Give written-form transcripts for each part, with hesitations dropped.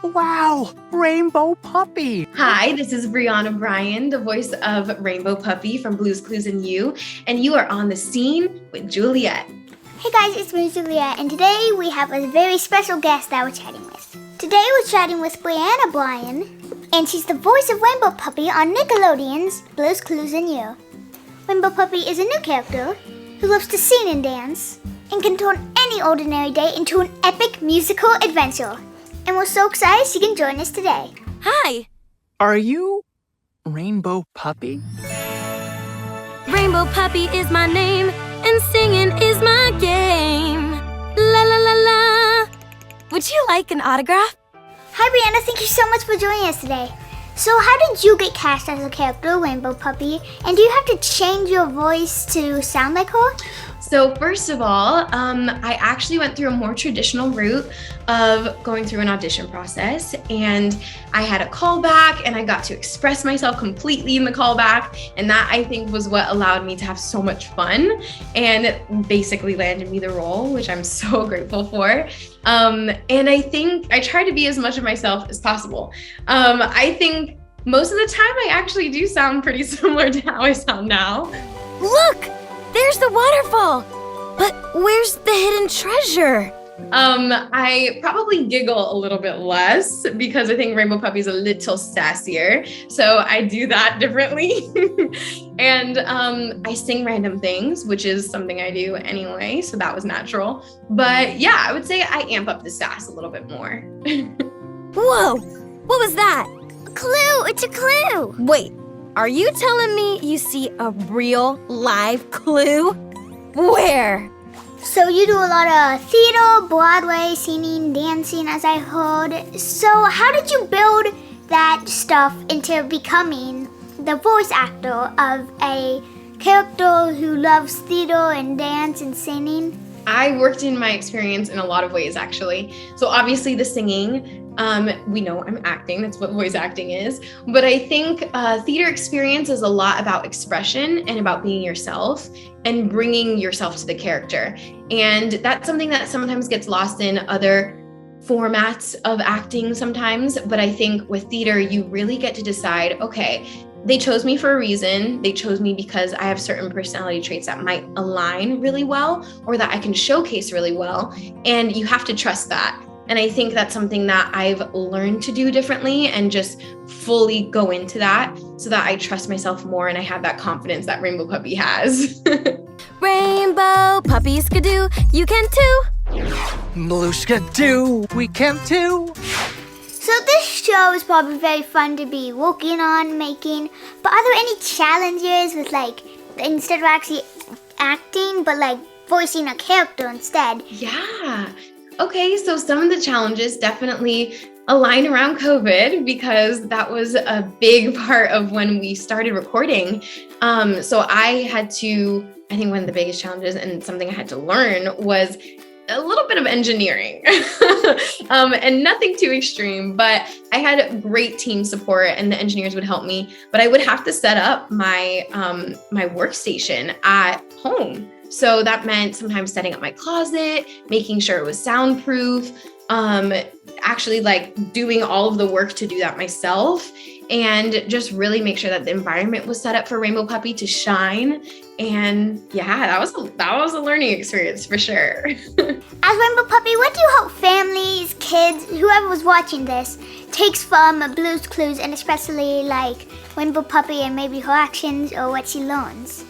Wow, Rainbow Puppy. Hi, this is Brianna Bryan, the voice of Rainbow Puppy from Blue's Clues and You are on the scene with Juliet. Hey guys, it's me, Juliet, and today we have a very special guest that we're chatting with. Today we're chatting with Brianna Bryan, and she's the voice of Rainbow Puppy on Nickelodeon's Blue's Clues and You. Rainbow Puppy is a new character who loves to sing and dance, and can turn any ordinary day into an epic musical adventure. And we're so excited she can join us today. Hi! Are you Rainbow Puppy? Rainbow Puppy is my name, and singing is my game. La la la la! Would you like an autograph? Hi Brianna, thank you so much for joining us today. So how did you get cast as a character, Rainbow Puppy? And do you have to change your voice to sound like her? So first of all, I actually went through a more traditional route of going through an audition process, and I had a callback and I got to express myself completely in the callback, and that I think was what allowed me to have so much fun and basically landed me the role, which I'm so grateful for. And I think I try to be as much of myself as possible. I think most of the time I actually do sound pretty similar to how I sound now. Look! There's the waterfall! But where's the hidden treasure? I probably giggle a little bit less because I think Rainbow Puppy's a little sassier. So I do that differently. And I sing random things, which is something I do anyway. So that was natural. But yeah, I would say I amp up the sass a little bit more. Whoa! What was that? A clue! It's a clue! Wait, are you telling me you see a real live clue? Where? So you do a lot of theater, Broadway, singing, dancing, as I heard. So how did you build that stuff into becoming the voice actor of a character who loves theater and dance and singing? I worked in my experience in a lot of ways, actually. So obviously the singing, we know I'm acting, that's what voice acting is. But I think theater experience is a lot about expression and about being yourself and bringing yourself to the character. And that's something that sometimes gets lost in other formats of acting sometimes. But I think with theater, you really get to decide, okay, they chose me for a reason. They chose me because I have certain personality traits that might align really well or that I can showcase really well. And you have to trust that. And I think that's something that I've learned to do differently and just fully go into that so that I trust myself more and I have that confidence that Rainbow Puppy has. Rainbow Puppy Skidoo, you can too! Blue Skidoo, we can too. So this show is probably very fun to be working on, making. But are there any challenges with instead of actually acting, but voicing a character instead? Yeah. Okay, so some of the challenges definitely align around COVID because that was a big part of when we started recording. So I think one of the biggest challenges and something I had to learn was a little bit of engineering and nothing too extreme, but I had great team support and the engineers would help me, but I would have to set up my workstation at home. So that meant sometimes setting up my closet, making sure it was soundproof, actually doing all of the work to do that myself and just really make sure that the environment was set up for Rainbow Puppy to shine. And yeah, that was a learning experience for sure. As Rainbow Puppy, what do you hope families, kids, whoever was watching this, takes from Blue's Clues and especially Rainbow Puppy and maybe her actions or what she learns?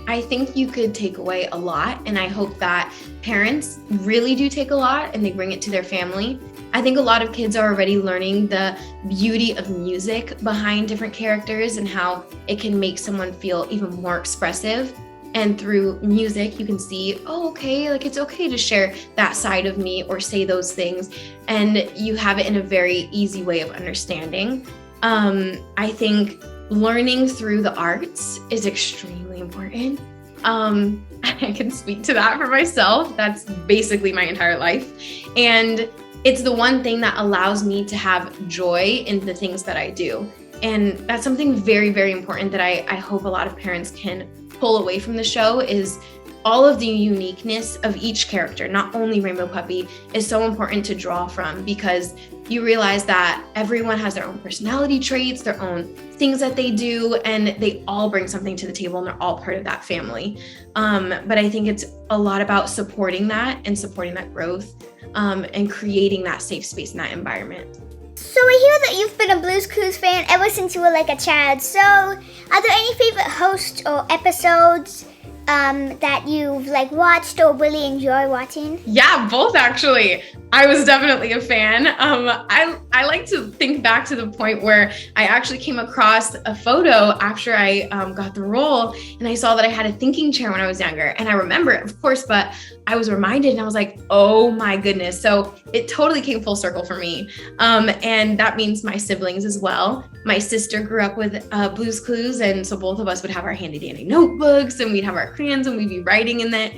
I think you could take away a lot, and I hope that parents really do take a lot and they bring it to their family. I think a lot of kids are already learning the beauty of music behind different characters and how it can make someone feel even more expressive. And through music, you can see, oh, okay, it's okay to share that side of me or say those things. And you have it in a very easy way of understanding. I think learning through the arts is extremely important. I can speak to that for myself. That's basically my entire life. And it's the one thing that allows me to have joy in the things that I do. And that's something very, very important that I hope a lot of parents can pull away from the show is all of the uniqueness of each character, not only Rainbow Puppy, is so important to draw from because you realize that everyone has their own personality traits, their own things that they do, and they all bring something to the table and they're all part of that family. But I think it's a lot about supporting that and supporting that growth, and creating that safe space in that environment. So I hear that you've been a Blue's Clues fan ever since you were like a child. So are there any favorite hosts or episodes that you've like watched or really enjoy watching? Yeah, both actually. I was definitely a fan. I like to think back to the point where I actually came across a photo after I got the role, and I saw that I had a thinking chair when I was younger. And I remember it, of course, but I was reminded and I was like, oh my goodness. So it totally came full circle for me. And that means my siblings as well. My sister grew up with Blue's Clues, and so both of us would have our handy dandy notebooks and we'd have our crayons and we'd be writing in it.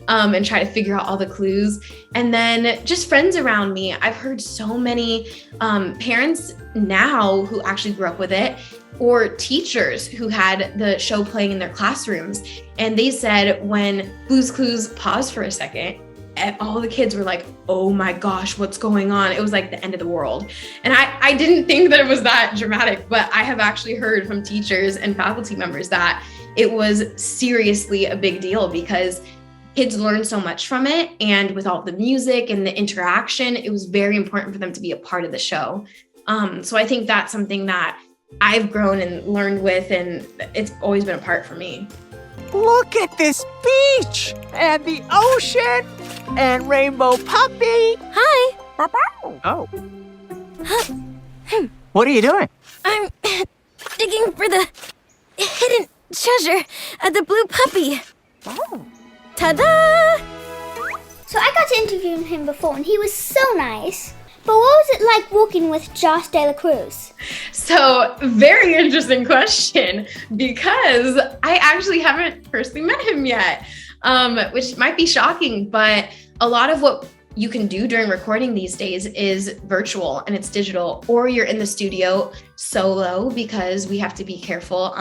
And try to figure out all the clues. And then just friends around me. I've heard so many parents now who actually grew up with it, or teachers who had the show playing in their classrooms. And they said when Blue's Clues paused for a second, all the kids were like, oh my gosh, what's going on? It was like the end of the world. And I didn't think that it was that dramatic, but I have actually heard from teachers and faculty members that it was seriously a big deal because kids learned so much from it. And with all the music and the interaction, it was very important for them to be a part of the show. So I think that's something that I've grown and learned with, and it's always been a part for me. Look at this beach and the ocean and Rainbow Puppy. Hi. Oh. What are you doing? I'm digging for the hidden treasure of the blue puppy. Oh. Ta-da! So I got to interview him before and he was so nice. But what was it like walking with Josh De La Cruz? So very interesting question, because I actually haven't personally met him yet, which might be shocking, but a lot of what you can do during recording these days is virtual and it's digital, or you're in the studio solo because we have to be careful,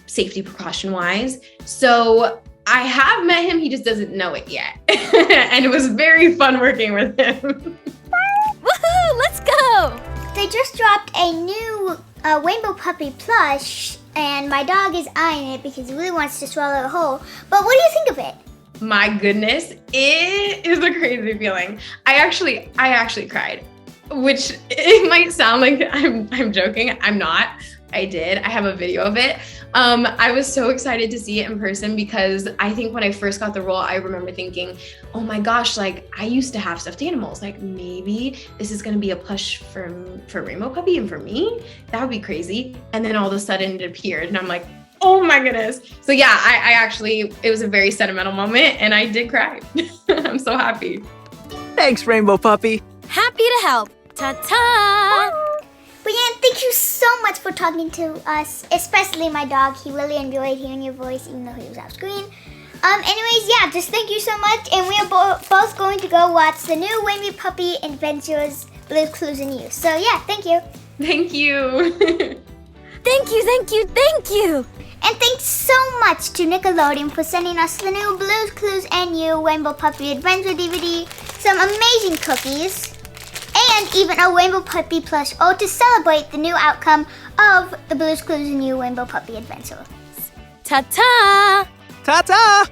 safety precaution wise. So I have met him, he just doesn't know it yet. And it was very fun working with him. Woohoo! Let's go! They just dropped a new Rainbow Puppy plush, and my dog is eyeing it because he really wants to swallow it whole. But what do you think of it? My goodness, it is a crazy feeling. I actually cried, which it might sound like I'm joking. I'm not. I did. I have a video of it. I was so excited to see it in person because I think when I first got the role, I remember thinking, oh my gosh, like I used to have stuffed animals. Like maybe this is going to be a plush for Rainbow Puppy and for me. That would be crazy. And then all of a sudden it appeared and I'm like, oh my goodness. So yeah, I actually, it was a very sentimental moment and I did cry. I'm so happy. Thanks, Rainbow Puppy. Happy to help. Ta-ta! Brianna, thank you so much for talking to us, especially my dog. He really enjoyed hearing your voice, even though he was off screen. Anyways, yeah, just thank you so much. And we are both going to go watch the new Rainbow Puppy Adventures, Blue's Clues and You. So yeah, thank you. Thank you. Thank you, thank you, thank you. And thanks so much to Nickelodeon for sending us the new Blue's Clues and You Rainbow Puppy Adventure DVD, some amazing cookies, and even a Rainbow Puppy plush, all to celebrate the new outcome of the Blue's Clues and You Rainbow Puppy Adventure. Ta-ta! Ta-ta!